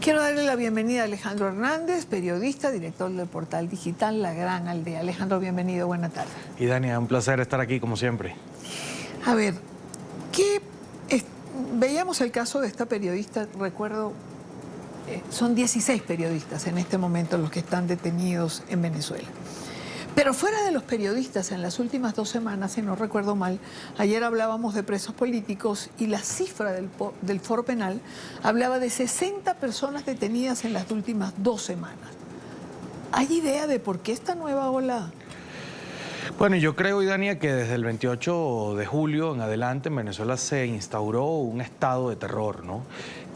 Quiero darle la bienvenida a Alejandro Hernández, periodista, director del portal digital La Gran Aldea. Alejandro, bienvenido, buena tarde. Y Dania, un placer estar aquí como siempre. A ver, veíamos el caso de esta periodista, recuerdo, son 16 periodistas en este momento los que están detenidos en Venezuela. Pero fuera de los periodistas, en las últimas 2 semanas, si no recuerdo mal, ayer hablábamos de presos políticos y la cifra del foro penal hablaba de 60 personas detenidas en las últimas 2 semanas. ¿Hay idea de por qué esta nueva ola? Bueno, yo creo, Idania, que desde el 28 de julio en adelante en Venezuela se instauró un estado de terror, ¿no?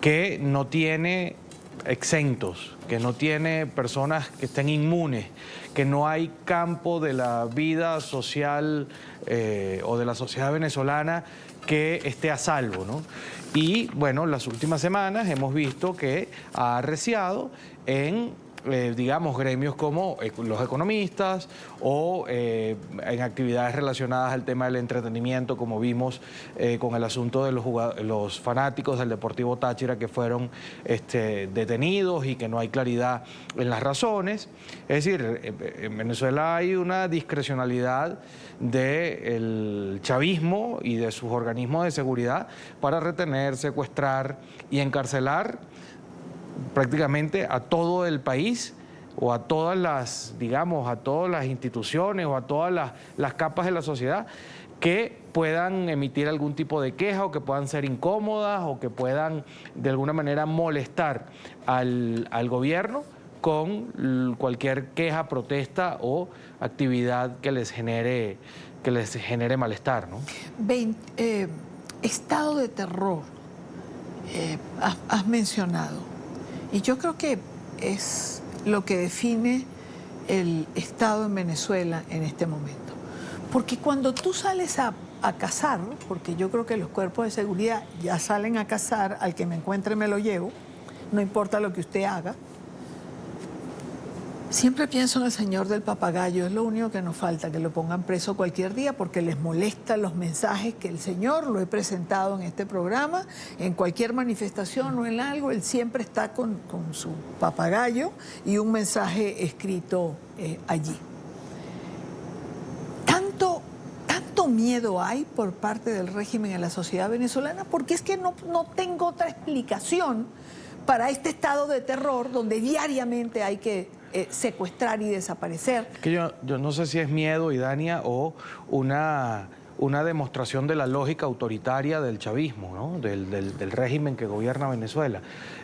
Que no tiene exentos, que no tiene personas que estén inmunes, que no hay campo de la vida social o de la sociedad venezolana que esté a salvo, ¿no? Y bueno, las últimas semanas hemos visto que ha arreciado en digamos, gremios como los economistas o en actividades relacionadas al tema del entretenimiento, como vimos con el asunto de los fanáticos del Deportivo Táchira que fueron detenidos y que no hay claridad en las razones. Es decir, en Venezuela hay una discrecionalidad del chavismo y de sus organismos de seguridad para retener, secuestrar y encarcelar prácticamente a todo el país o a todas las, digamos, a todas las instituciones o a todas las capas de la sociedad que puedan emitir algún tipo de queja o que puedan ser incómodas o que puedan de alguna manera molestar al gobierno con cualquier queja, protesta o actividad que les genere malestar, ¿no? Estado de terror, has mencionado. Y yo creo que es lo que define el Estado en Venezuela en este momento. Porque cuando tú sales a cazar, porque yo creo que los cuerpos de seguridad ya salen a cazar, al que me encuentre me lo llevo, no importa lo que usted haga. Siempre pienso en el señor del papagayo, es lo único que nos falta, que lo pongan preso cualquier día porque les molestan los mensajes que el señor, lo he presentado en este programa, en cualquier manifestación o en algo, él siempre está con su papagayo y un mensaje escrito allí. ¿Tanto miedo hay por parte del régimen en la sociedad venezolana? Porque es que no tengo otra explicación para este estado de terror donde diariamente hay que secuestrar y desaparecer. Que yo no sé si es miedo, Idania, o una demostración de la lógica autoritaria del chavismo, ¿no? del régimen que gobierna Venezuela.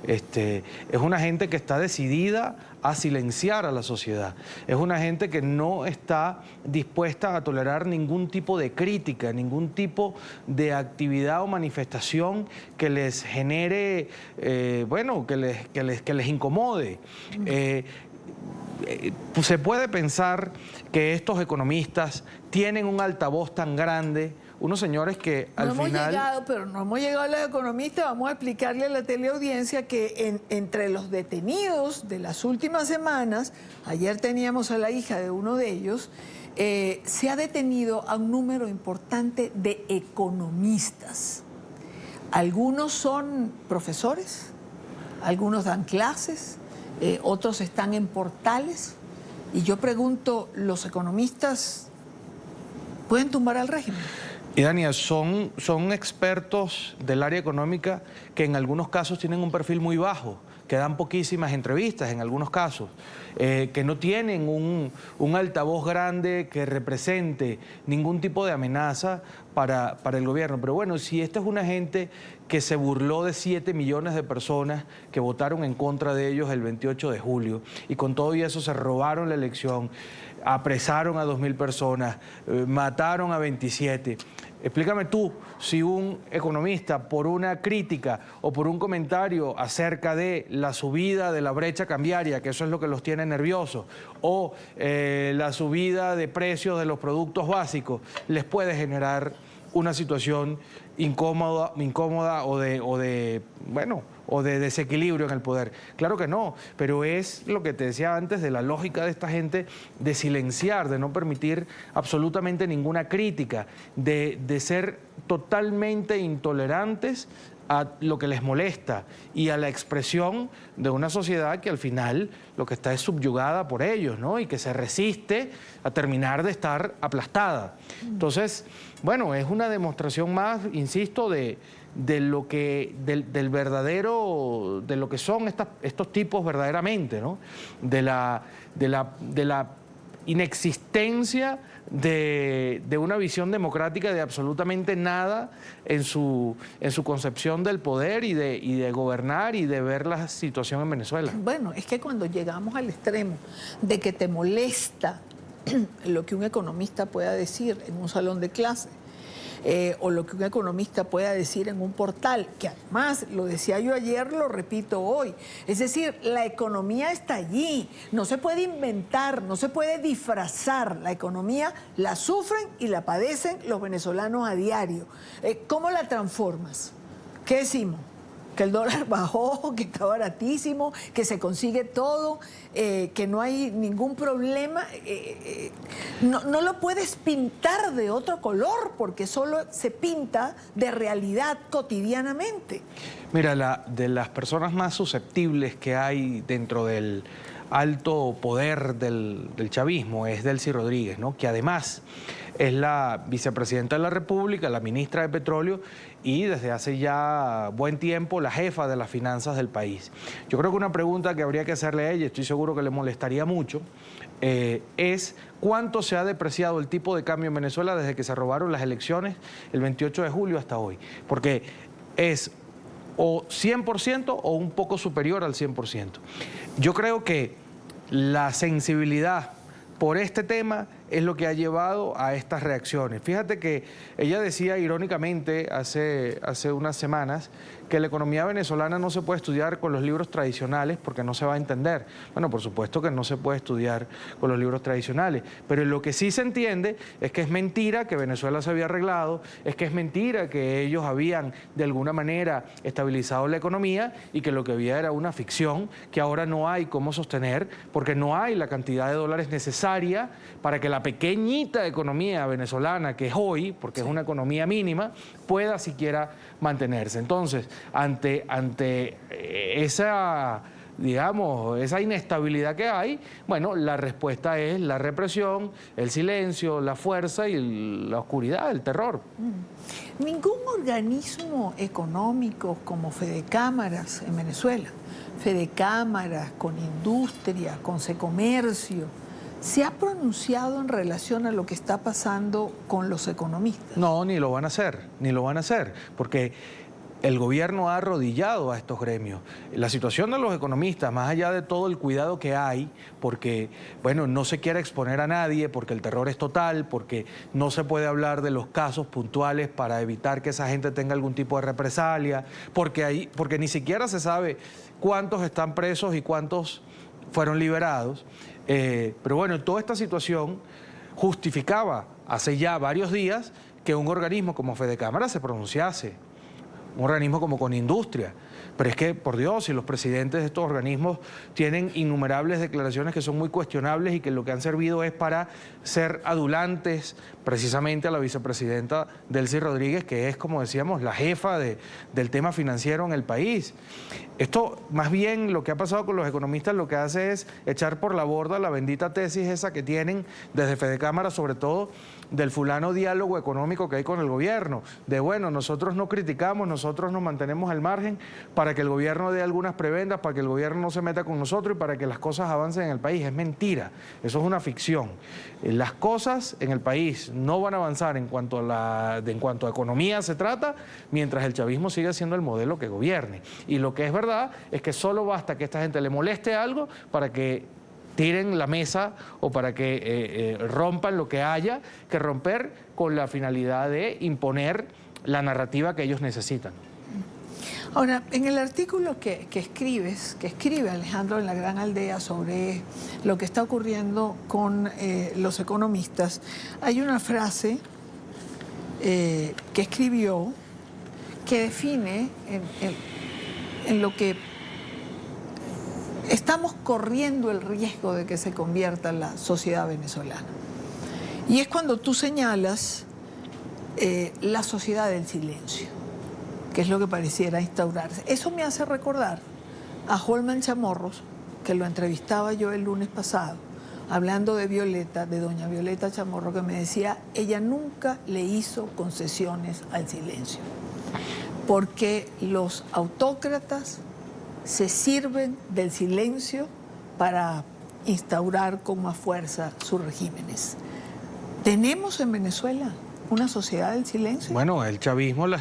Es una gente que está decidida a silenciar a la sociedad. Es una gente que no está dispuesta a tolerar ningún tipo de crítica, ningún tipo de actividad o manifestación que les genere, bueno, que les incomode. Se puede pensar que estos economistas tienen un altavoz tan grande, unos señores que al final... No hemos llegado a los economistas, vamos a explicarle a la teleaudiencia que entre los detenidos de las últimas semanas, ayer teníamos a la hija de uno de ellos, se ha detenido a un número importante de economistas. Algunos son profesores, algunos dan clases, otros están en portales, y yo pregunto, ¿los economistas pueden tumbar al régimen? Y Dania, son expertos del área económica que en algunos casos tienen un perfil muy bajo, que dan poquísimas entrevistas en algunos casos, que no tienen un altavoz grande que represente ningún tipo de amenaza para el gobierno. Pero bueno, si esta es una gente que se burló de 7 millones de personas que votaron en contra de ellos el 28 de julio y con todo y eso se robaron la elección, apresaron a 2.000 personas, mataron a 27... Explícame tú, si un economista por una crítica o por un comentario acerca de la subida de la brecha cambiaria, que eso es lo que los tiene nerviosos, o la subida de precios de los productos básicos, les puede generar una situación incómoda o de desequilibrio en el poder. Claro que no, pero es lo que te decía antes de la lógica de esta gente de silenciar, de no permitir absolutamente ninguna crítica, de ser totalmente intolerantes a lo que les molesta y a la expresión de una sociedad que al final lo que está es subyugada por ellos, ¿no? Y que se resiste a terminar de estar aplastada. Entonces, bueno, es una demostración más, insisto, del verdadero, de lo que son estos tipos verdaderamente, ¿no? De la inexistencia de una visión democrática de absolutamente nada en su concepción del poder y de gobernar y de ver la situación en Venezuela. Bueno, es que cuando llegamos al extremo de que te molesta lo que un economista pueda decir en un salón de clase, o lo que un economista pueda decir en un portal, que además, lo decía yo ayer, lo repito hoy, es decir, la economía está allí, no se puede inventar, no se puede disfrazar, la economía la sufren y la padecen los venezolanos a diario. ¿Cómo la transformas? ¿Qué decimos? Que el dólar bajó, que está baratísimo, que se consigue todo, que no hay ningún problema. No lo puedes pintar de otro color porque solo se pinta de realidad cotidianamente. Mira, de las personas más susceptibles que hay dentro del alto poder del chavismo es Delcy Rodríguez, ¿no? Que además es la vicepresidenta de la República, la ministra de Petróleo y desde hace ya buen tiempo la jefa de las finanzas del país. Yo creo que una pregunta que habría que hacerle a ella, estoy seguro que le molestaría mucho, es cuánto se ha depreciado el tipo de cambio en Venezuela desde que se robaron las elecciones el 28 de julio hasta hoy. Porque es o 100% o un poco superior al 100%. Yo creo que la sensibilidad por este tema es lo que ha llevado a estas reacciones. Fíjate que ella decía irónicamente hace unas semanas que la economía venezolana no se puede estudiar con los libros tradicionales porque no se va a entender. Bueno, por supuesto que no se puede estudiar con los libros tradicionales, pero lo que sí se entiende es que es mentira que Venezuela se había arreglado, es que es mentira que ellos habían de alguna manera estabilizado la economía y que lo que había era una ficción que ahora no hay cómo sostener porque no hay la cantidad de dólares necesaria para que la pequeñita economía venezolana que es hoy, porque es una economía mínima, pueda siquiera mantenerse. Entonces, ante esa, digamos, esa inestabilidad que hay, bueno, la respuesta es la represión, el silencio, la fuerza y la oscuridad, el terror. Ningún organismo económico como Fedecámaras en Venezuela, Fedecámaras, con industria, con Secomercio, ¿se ha pronunciado en relación a lo que está pasando con los economistas? No, ni lo van a hacer, porque el gobierno ha arrodillado a estos gremios. La situación de los economistas, más allá de todo el cuidado que hay, porque, bueno, no se quiere exponer a nadie, porque el terror es total, porque no se puede hablar de los casos puntuales para evitar que esa gente tenga algún tipo de represalia, porque ni siquiera se sabe cuántos están presos y cuántos fueron liberados. Pero bueno, toda esta situación justificaba hace ya varios días que un organismo como Fedecámara se pronunciase, un organismo como Conindustria. Pero es que, por Dios, si los presidentes de estos organismos tienen innumerables declaraciones que son muy cuestionables y que lo que han servido es para ser adulantes precisamente a la vicepresidenta Delcy Rodríguez, que es, como decíamos, la jefa del tema financiero en el país. Esto, más bien, lo que ha pasado con los economistas, lo que hace es echar por la borda la bendita tesis esa que tienen desde Fedecámara, sobre todo del fulano diálogo económico que hay con el gobierno, de bueno, nosotros no criticamos, nosotros nos mantenemos al margen para que el gobierno dé algunas prebendas, para que el gobierno no se meta con nosotros y para que las cosas avancen en el país. Es mentira, eso es una ficción. Las cosas en el país no van a avanzar en cuanto a economía se trata, mientras el chavismo siga siendo el modelo que gobierne. Y lo que es verdad es que solo basta que esta gente le moleste algo para que tiren la mesa o para que rompan lo que haya que romper con la finalidad de imponer la narrativa que ellos necesitan. Ahora, en el artículo que escribe Alejandro en La Gran Aldea sobre lo que está ocurriendo con los economistas, hay una frase que escribió que define en lo que estamos corriendo el riesgo de que se convierta la sociedad venezolana. Y es cuando tú señalas la sociedad del silencio, que es lo que pareciera instaurarse. Eso me hace recordar a Holman Chamorros, que lo entrevistaba yo el lunes pasado, hablando de Violeta, de doña Violeta Chamorro, que me decía, ella nunca le hizo concesiones al silencio, porque los autócratas se sirven del silencio para instaurar con más fuerza sus regímenes. ¿Tenemos en Venezuela una sociedad del silencio? Bueno, el chavismo la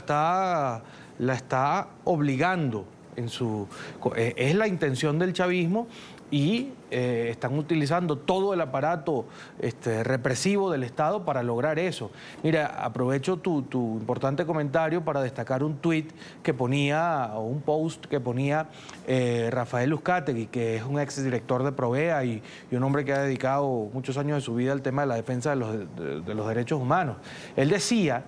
está obligando es la intención del chavismo y están utilizando todo el aparato represivo del Estado para lograr eso. Mira, aprovecho tu importante comentario para destacar un tuit que ponía, o un post que ponía Rafael Uzcategui, que es un exdirector de Provea y un hombre que ha dedicado muchos años de su vida al tema de la defensa de los derechos humanos. Él decía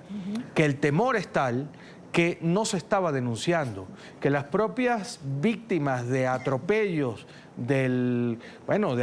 que el temor es tal que no se estaba denunciando, que las propias víctimas de atropellos, de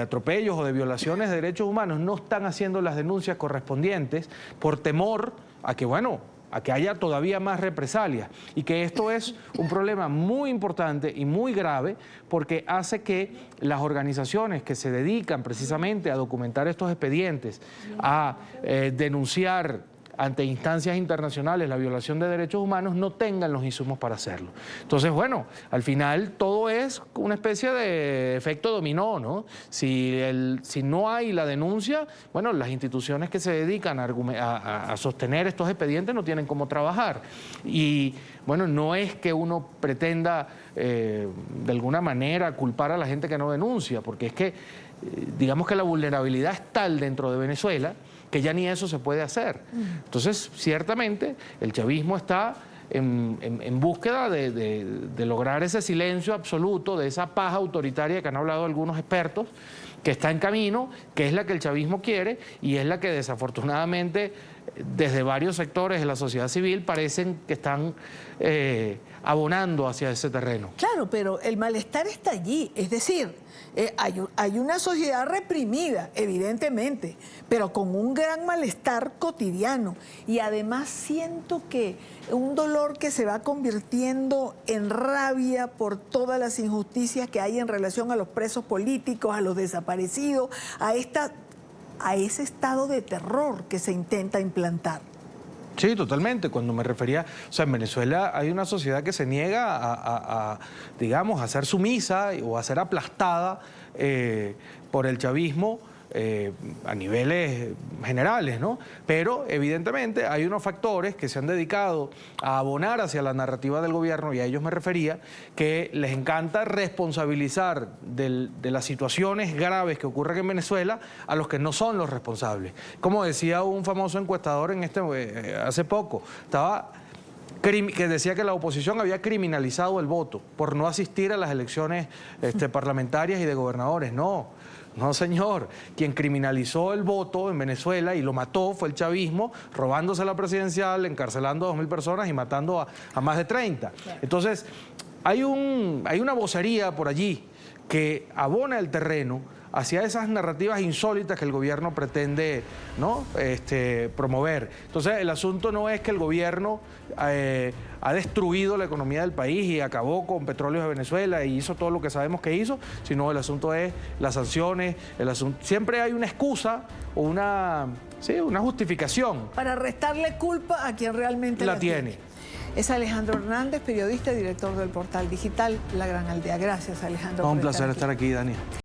atropellos o de violaciones de derechos humanos no están haciendo las denuncias correspondientes por temor a que haya todavía más represalias, y que esto es un problema muy importante y muy grave porque hace que las organizaciones que se dedican precisamente a documentar estos expedientes, a denunciar ante instancias internacionales la violación de derechos humanos, no tengan los insumos para hacerlo. Entonces, bueno, al final todo es una especie de efecto dominó, ¿no? Si no hay la denuncia, bueno, las instituciones que se dedican a sostener estos expedientes no tienen cómo trabajar. Y, bueno, no es que uno pretenda, de alguna manera, culpar a la gente que no denuncia, porque es que, digamos que la vulnerabilidad es tal dentro de Venezuela que ya ni eso se puede hacer. Entonces, ciertamente, el chavismo está en búsqueda de lograr ese silencio absoluto, de esa paz autoritaria que han hablado algunos expertos, que está en camino, que es la que el chavismo quiere y es la que desafortunadamente desde varios sectores de la sociedad civil parecen que están abonando hacia ese terreno. Claro, pero el malestar está allí, es decir, hay una sociedad reprimida, evidentemente, pero con un gran malestar cotidiano. Y además siento que un dolor que se va convirtiendo en rabia por todas las injusticias que hay en relación a los presos políticos, a los desaparecidos, a ese estado de terror que se intenta implantar. Sí, totalmente. Cuando me refería, o sea, en Venezuela hay una sociedad que se niega digamos, a ser sumisa o a ser aplastada por el chavismo a niveles generales, ¿no? Pero evidentemente hay unos factores que se han dedicado a abonar hacia la narrativa del gobierno, y a ellos me refería, que les encanta responsabilizar de las situaciones graves que ocurren en Venezuela a los que no son los responsables. Como decía un famoso encuestador hace poco, que decía que la oposición había criminalizado el voto por no asistir a las elecciones parlamentarias y de gobernadores. No, señor. Quien criminalizó el voto en Venezuela y lo mató fue el chavismo, robándose la presidencial, encarcelando a 2.000 personas y matando a más de 30. Entonces, hay una vocería por allí que abona el terreno hacia esas narrativas insólitas que el gobierno pretende, ¿no?, promover. Entonces, el asunto no es que el gobierno ha destruido la economía del país y acabó con Petróleos de Venezuela y hizo todo lo que sabemos que hizo, sino el asunto es las sanciones, siempre hay una excusa o una justificación para restarle culpa a quien realmente la tiene. Es Alejandro Hernández, periodista y director del portal digital La Gran Aldea. Gracias, Alejandro. Un placer estar aquí, Dani.